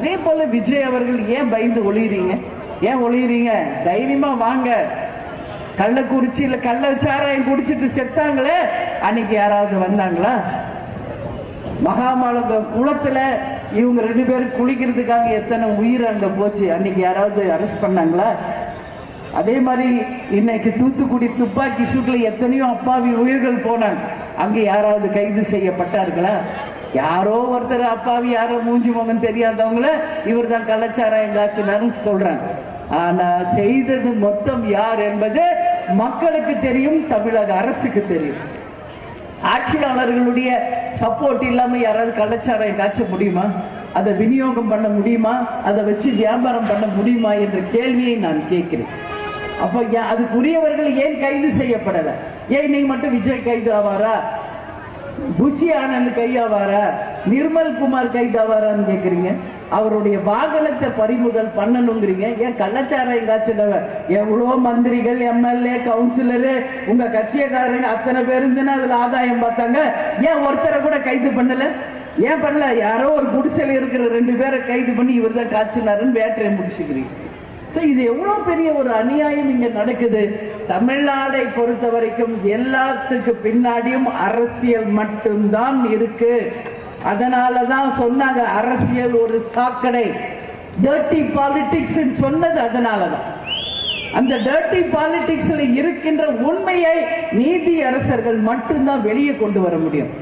அதே போல விஜய் அவர்கள் ஏன் பயந்து ஒளியறீங்க? ஏன் ஒளியறீங்க? தைரியமா வாங்க. கள்ளக்குறிச்சியில கள்ளச்சாராயம் குடிச்சிட்டு செத்தாங்களே, அன்னைக்கு யாராவது வந்தாங்களா? மகாமல குளத்துல இவங்க 2 பேரும் குளிக்கிறதுக்காக எத்தனை உயிர் அங்க போச்சு, அன்னைக்கு யாராவது அரெஸ்ட் பண்ணாங்களா? அதே மாதிரி இன்னைக்கு தூத்துக்குடி துப்பாக்கி சூட்ல எத்தனையோ அப்பாவி உயிர்கள் போனாங்க, அங்க யாராவது கைது செய்யப்பட்டார்களா? யாரோ ஒருத்தர் அப்பாவி, யாரோ மூஞ்சி முகம் தெரியாதவங்கள இவர் தான் கள்ளச்சாராயம் காய்ச்சினாரு சொல்றாங்க. ஆனா செய்தது மொத்தம் யார் என்பது மக்களுக்கு தெரியும், தமிழக அரசுக்கு தெரியும். ஆட்சியாளர்களுடைய சப்போர்ட் இல்லாம யாராவது கள்ளச்சாராயம் காய்ச்ச முடியுமா? அதை விநியோகம் பண்ண முடியுமா? அதை வச்சு வியாபாரம் பண்ண முடியுமா என்ற கேள்வியை நான் கேட்கிறேன். அப்ப அதுக்குரியவர்கள் ஏன் கைது செய்யப்படல? ஏன் நீங்க மட்டும் விஜய் கைது ஆவாரா, புஷி ஆனந்த் கையாவாரா, நிர்மல் குமார் கைதாவாரான்னு கேக்குறீங்க? அவருடைய வாகனத்தை பறிமுதல் பண்ணணுங்கிறீங்க. ஏன் கள்ளச்சாராயம் காய்ச்சலவர் எவ்வளவு மந்திரிகள், எம்எல்ஏ, கவுன்சிலரு, உங்க கட்சியக்காரங்க அத்தனை பேர் இருந்துன்னு அதுல ஆதாயம் பார்த்தாங்க. ஏன் ஒருத்தரை கூட கைது பண்ணல? ஏன் பண்ணல? யாரோ ஒரு குடிசையில் இருக்கிற 2 பேரை கைது பண்ணி இவர் தான் காய்ச்சினாருன்னு வேற்றையை முடிச்சுக்கிறீங்க. இது எவ்வளவு பெரிய ஒரு அநியாயம் இங்க நடக்குது. தமிழ்நாடை பொறுத்த வரைக்கும் எல்லாத்துக்கு பின்னாடியும் அரசியல் மட்டும்தான் இருக்கு. அதனாலதான் சொன்னாங்க அரசியல் ஒரு சாக்கடை, டர்ட்டி பாலிடிக்ஸ் சொன்னது. அதனாலதான் அந்த டர்ட்டி பாலிடிக்ஸ்ல இருக்கின்ற உண்மையை நீதி அரசர்கள் மட்டும்தான் வெளியே கொண்டு வர முடியும்.